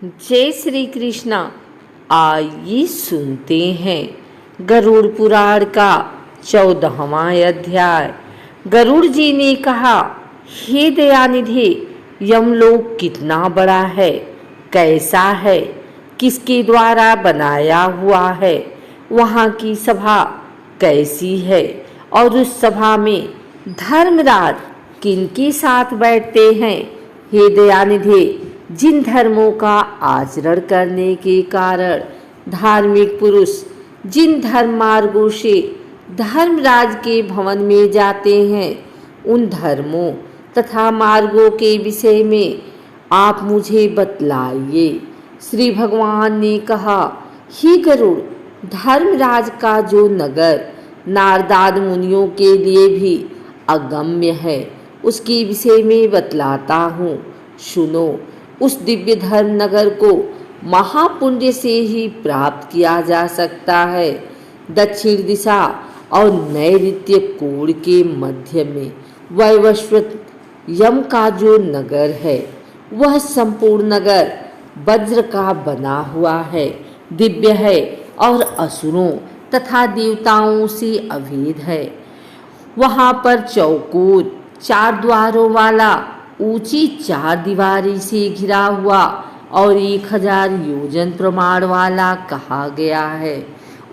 जय श्री कृष्णा। आइए सुनते हैं गरुड़ पुराण का 14वां अध्याय। गरुड़ जी ने कहा, हे दयानिधि, यमलोक कितना बड़ा है, कैसा है, किसके द्वारा बनाया हुआ है, वहाँ की सभा कैसी है और उस सभा में धर्मराज किनके साथ बैठते हैं। हे दयानिधि, जिन धर्मों का आचरण करने के कारण धार्मिक पुरुष जिन धर्म मार्गों से धर्मराज के भवन में जाते हैं, उन धर्मों तथा मार्गों के विषय में आप मुझे बतलाइए। श्री भगवान ने कहा, हे गरुड़, धर्मराज का जो नगर नारदाद मुनियों के लिए भी अगम्य है, उसके विषय में बतलाता हूँ, सुनो। उस दिव्य धर्म नगर को महापुण्य से ही प्राप्त किया जा सकता है। दक्षिण दिशा और नैऋत्य कोण के मध्य में वैवस्वत यम का जो नगर है, वह संपूर्ण नगर वज्र का बना हुआ है, दिव्य है और असुरों तथा देवताओं से अभेद है। वहाँ पर चौकोर 4 द्वारों वाला ऊंची 4 दीवारी से घिरा हुआ और 1000 योजन प्रमाण वाला कहा गया है।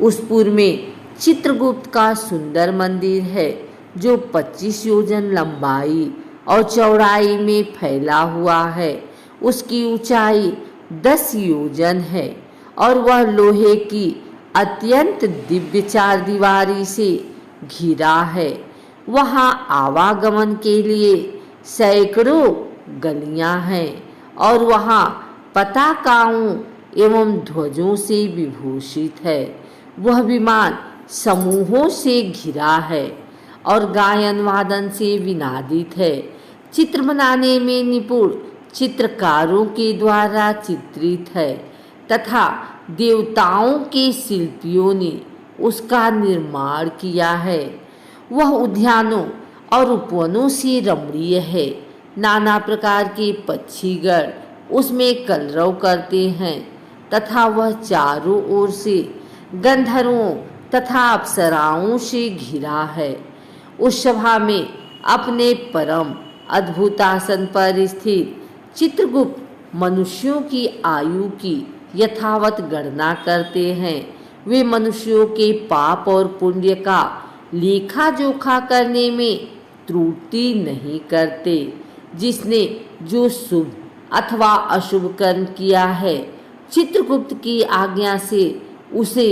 उस पुर में चित्रगुप्त का सुंदर मंदिर है, जो 25 योजन लंबाई और चौड़ाई में फैला हुआ है। उसकी ऊंचाई 10 योजन है और वह लोहे की अत्यंत दिव्य 4 दीवारी से घिरा है। वहाँ आवागमन के लिए सैकड़ों गलियां हैं और वहाँ पताकाओं एवं ध्वजों से विभूषित है। वह विमान समूहों से घिरा है और गायन वादन से विनादित है। चित्र बनाने में निपुण चित्रकारों के द्वारा चित्रित है तथा देवताओं के शिल्पियों ने उसका निर्माण किया है। वह उद्यानों और उपवनों से रमणीय है। नाना प्रकार के पक्षीगण उसमें कलरव करते हैं तथा वह चारों ओर से गंधर्वों तथा अप्सराओं से घिरा है। उस सभा में अपने परम अद्भुत आसन पर स्थित चित्रगुप्त मनुष्यों की आयु की यथावत गणना करते हैं। वे मनुष्यों के पाप और पुण्य का लेखा जोखा करने में त्रुटि नहीं करते। जिसने जो शुभ अथवा अशुभ कर्म किया है, चित्रगुप्त की आज्ञा से उसे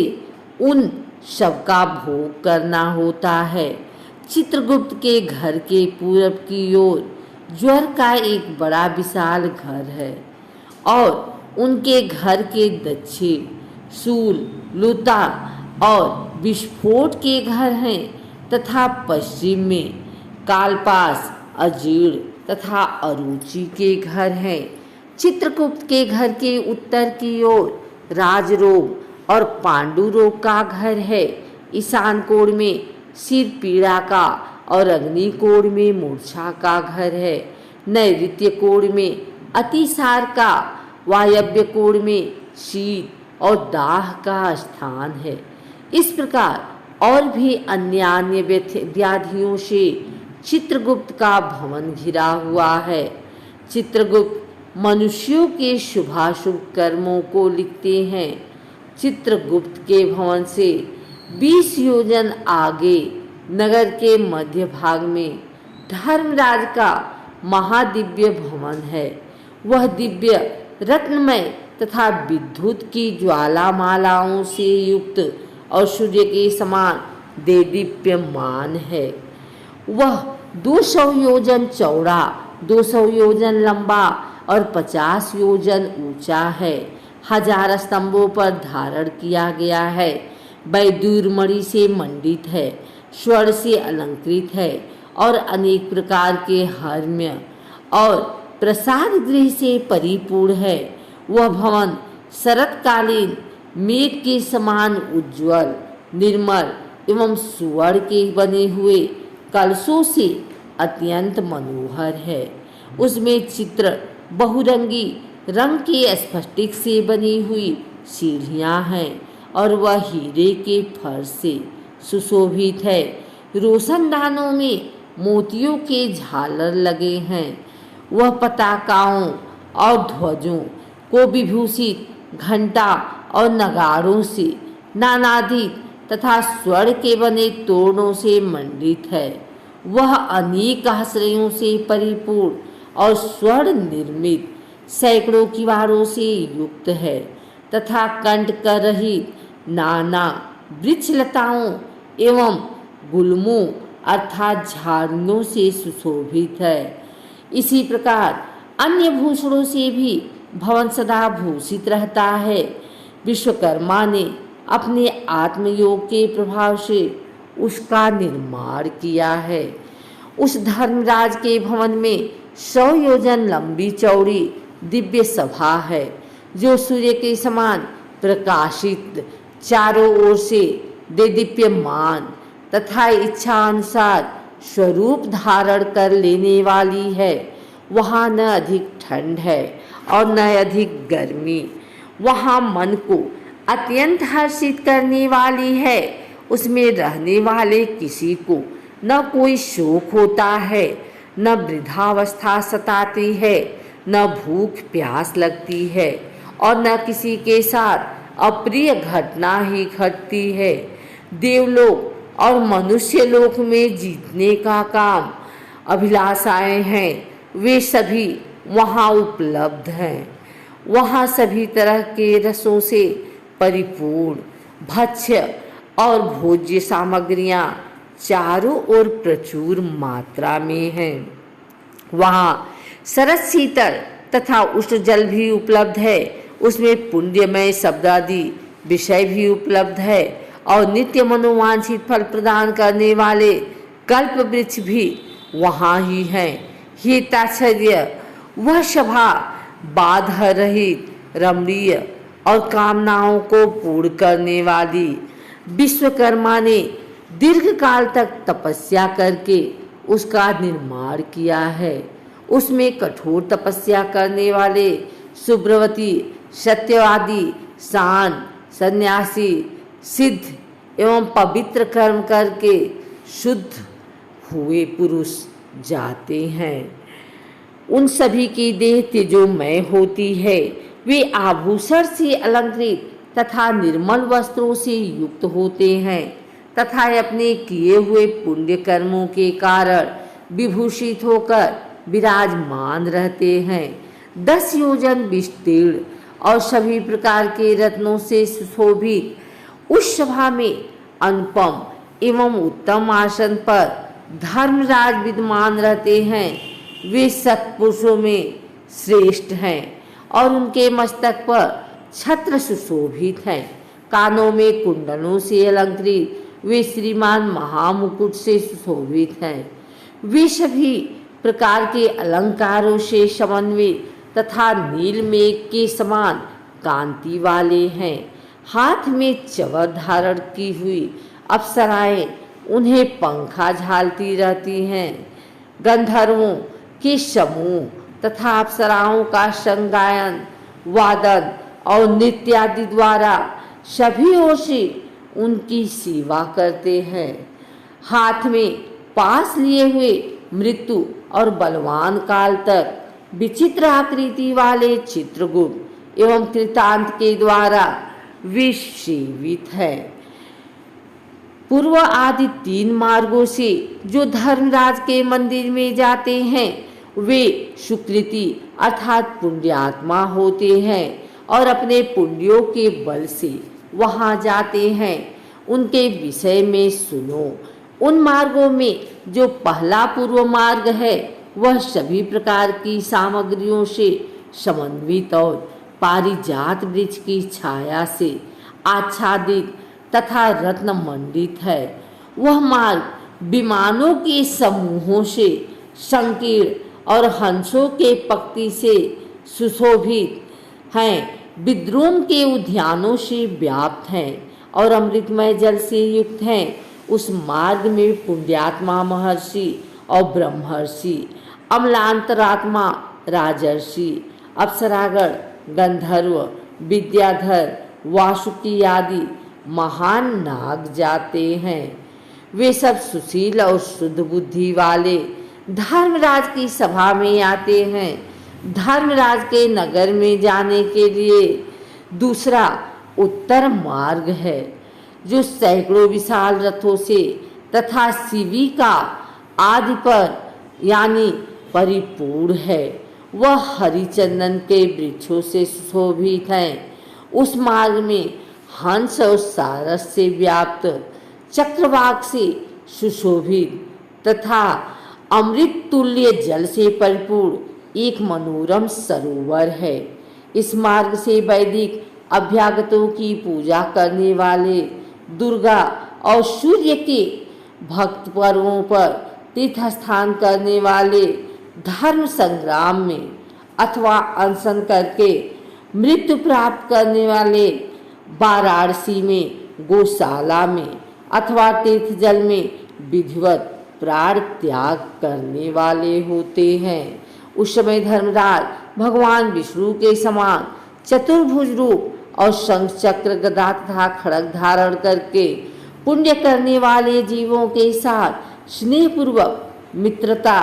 उन सब का भोग करना होता है। चित्रगुप्त के घर के पूरब की ओर ज्वर का एक बड़ा विशाल घर है और उनके घर के दक्षिण शूल, लूता और विस्फोट के घर हैं तथा पश्चिम में कालपास, अजीर्ण तथा अरुचि के घर हैं। चित्रगुप्त के घर के उत्तर की ओर राजरोग और पांडुरोग का घर है। ईशान कोण में सिर पीड़ा का और अग्नि कोण में मूर्छा का घर है। नैऋत्य कोण में अतिसार का, वायव्य कोण में शीत और दाह का स्थान है। इस प्रकार और भी अन्य व्याधियों से चित्रगुप्त का भवन घिरा हुआ है। चित्रगुप्त मनुष्यों के शुभाशुभ कर्मों को लिखते हैं। चित्रगुप्त के भवन से 20 योजन आगे नगर के मध्य भाग में धर्मराज का महादिव्य भवन है। वह दिव्य रत्नमय तथा विद्युत की ज्वालामालाओं से युक्त और सूर्य के समान देदीप्यमान है। वह 200 योजन चौड़ा, 200 योजन लंबा और 50 योजन ऊंचा है। 1000 स्तंभों पर धारण किया गया है। वैदूर्यमणि से मंडित है, स्वर्ण से अलंकृत है और अनेक प्रकार के हर्म्य और प्रसाद गृह से परिपूर्ण है। वह भवन शरतकालीन मेघ के समान उज्ज्वल, निर्मल एवं सुवर्ण के बने हुए कलशों से अत्यंत मनोहर है। उसमें चित्र बहुरंगी रंग के स्फटिक से बनी हुई सीढ़ियां हैं और वह हीरे के फर्श से सुशोभित है। रोशनदानों में मोतियों के झालर लगे हैं। वह पताकाओं और ध्वजों को विभूषित घंटा और नगारों से नानाधिक तथा स्वर्ण के बने तोरणों से मंडित है। वह अनेक आश्रयों से परिपूर्ण और स्वर्ण निर्मित सैकड़ों किवाड़ों से युक्त है तथा कंठ कर रहित नाना वृक्ष लताओं एवं गुल्मों अर्थात झाड़ियों से सुशोभित है। इसी प्रकार अन्य भूषणों से भी भवन सदा भूषित रहता है। विश्वकर्मा ने अपने आत्मयोग के प्रभाव से उसका निर्माण किया है। उस धर्मराज के भवन में 100 योजन लंबी चौड़ी दिव्य सभा है जो सूर्य के समान प्रकाशित, चारों ओर से देदीप्यमान तथा इच्छा अनुसार स्वरूप धारण कर लेने वाली है। वहाँ न अधिक ठंड है और न अधिक गर्मी। वहाँ मन को अत्यंत हर्षित करने वाली है। उसमें रहने वाले किसी को न कोई शोक होता है, न वृद्धावस्था सताती है, न भूख प्यास लगती है और न किसी के साथ अप्रिय घटना ही घटती है। देवलोक और मनुष्य लोक में जीतने का काम अभिलाषाएं हैं, वे सभी वहाँ उपलब्ध हैं। वहाँ सभी तरह के रसों से परिपूर्ण भक्ष्य और भोज्य सामग्रियाँ चारों ओर प्रचुर मात्रा में हैं। वहाँ सरस शीतल तथा उष्ण जल भी उपलब्ध है। उसमें पुण्यमय शब्दादि विषय भी उपलब्ध है और नित्य मनोवांछित फल प्रदान करने वाले कल्प वृक्ष भी वहाँ ही हैं। हे तात्पर्य, वह सभा बाधा रहित, रमणीय और कामनाओं को पूर्ण करने वाली। विश्वकर्मा ने दीर्घ काल तक तपस्या करके उसका निर्माण किया है। उसमें कठोर तपस्या करने वाले सुब्रवती, सत्यवादी, शान, सन्यासी, सिद्ध एवं पवित्र कर्म करके शुद्ध हुए पुरुष जाते हैं। उन सभी की देह तेजोमय होती है। वे आभूषण से अलंकृत तथा निर्मल वस्त्रों से युक्त होते हैं तथा अपने किए हुए पुण्य कर्मों के कारण विभूषित होकर विराजमान रहते हैं। 10 योजन विस्तीर्ण और सभी प्रकार के रत्नों से सुशोभित उस सभा में अनुपम एवं उत्तम आसन पर धर्मराज विद्यमान रहते हैं। वे सत्पुरुषों में श्रेष्ठ हैं और उनके मस्तक पर छत्र सुशोभित हैं। कानों में कुंडलों से अलंकृत वे श्रीमान महामुकुट से सुशोभित हैं। वे सभी प्रकार के अलंकारों से समन्वित तथा नील मेघ के समान कांति वाले हैं। हाथ में चवर धारण की हुई अप्सराएं उन्हें पंखा झालती रहती हैं। गंधर्वों के समूह तथा अप्सराओं का संगायन, वादन और नृत्य आदि द्वारा सभी ओर से उनकी सेवा करते हैं। हाथ में पास लिए हुए मृत्यु और बलवान काल तक विचित्र आकृति वाले चित्रगुप्त एवं कृतांत के द्वारा वे सेवित है। पूर्व आदि 3 मार्गों से जो धर्मराज के मंदिर में जाते हैं वे सुकृति अर्थात पुण्यात्मा होते हैं और अपने पुण्यों के बल से वहाँ जाते हैं। उनके विषय में सुनो। उन मार्गों में जो पहला पूर्व मार्ग है वह सभी प्रकार की सामग्रियों से समन्वित और पारिजात वृक्ष की छाया से आच्छादित तथा रत्न मंडित है। वह मार्ग विमानों के समूहों से संकीर्ण और हंसों के पंक्ति से सुशोभित हैं। विद्रोम के उद्यानों से व्याप्त हैं और अमृतमय जल से युक्त हैं। उस मार्ग में पुण्यात्मा महर्षि और ब्रह्मर्षि, अमलांतरात्मा राजर्षि, अप्सरागण गंधर्व, विद्याधर, वासुकी आदि महान नाग जाते हैं। वे सब सुशील और शुद्ध बुद्धि वाले धर्मराज की सभा में आते हैं। धर्मराज के नगर में जाने के लिए दूसरा उत्तर मार्ग है, जो सैकड़ों विशाल रथों से तथा शिविका आदि पर यानी परिपूर्ण है। वह हरिचंदन के वृक्षों से सुशोभित है। उस मार्ग में हंस और सारस से व्याप्त, चक्रवाक से सुशोभित तथा अमृत तुल्य जल से परिपूर्ण एक मनोरम सरोवर है। इस मार्ग से वैदिक अभ्यागतों की पूजा करने वाले दुर्गा और सूर्य के भक्त पर्वों पर तीर्थ स्थान करने वाले, धर्म संग्राम में अथवा अनशन करके मृत्यु प्राप्त करने वाले, वाराणसी में गौशाला में अथवा तीर्थ जल में विधिवत प्राण त्याग करने वाले होते हैं। उस समय धर्मराज भगवान विष्णु के समान चतुर्भुज रूप और शंख चक्र गदा तथा खड़ग धारण करके पुण्य करने वाले जीवों के साथ स्नेहपूर्वक मित्रता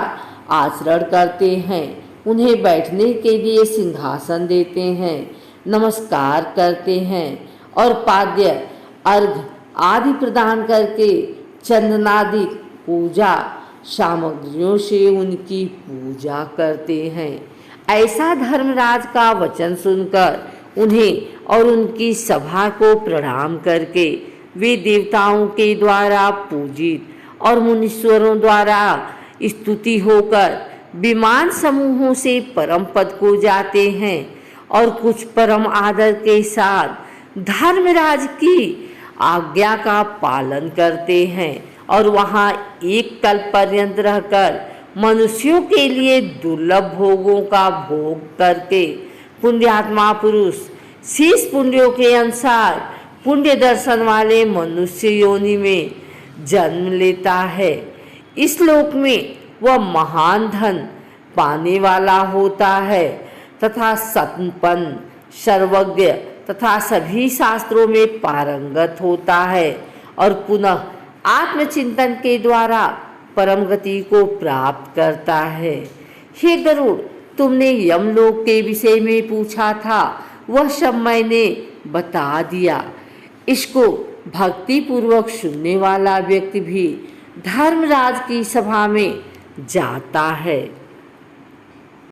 आचरण करते हैं। उन्हें बैठने के लिए सिंहासन देते हैं, नमस्कार करते हैं और पाद्य अर्घ आदि प्रदान करके चंदनादि पूजा सामग्रियों से उनकी पूजा करते हैं। ऐसा धर्मराज का वचन सुनकर उन्हें और उनकी सभा को प्रणाम करके वे देवताओं के द्वारा पूजित और मुनीश्वरों द्वारा स्तुति होकर विमान समूहों से परम पद को जाते हैं और कुछ परम आदर के साथ धर्मराज की आज्ञा का पालन करते हैं और वहाँ एक कल्प पर्यंत रहकर मनुष्यों के लिए दुर्लभ भोगों का भोग करके पुण्यात्मा पुरुष शेष पुण्यों के अनुसार पुण्य दर्शन वाले मनुष्य योनि में जन्म लेता है। इस लोक में वह महान धन पाने वाला होता है तथा संपन्न, सर्वज्ञ तथा सभी शास्त्रों में पारंगत होता है और पुनः आत्मचिंतन के द्वारा परम गति को प्राप्त करता है। हे गरुड़, तुमने यमलोक के विषय में पूछा था, वह सब मैंने बता दिया। इसको भक्ति पूर्वक सुनने वाला व्यक्ति भी धर्मराज की सभा में जाता है।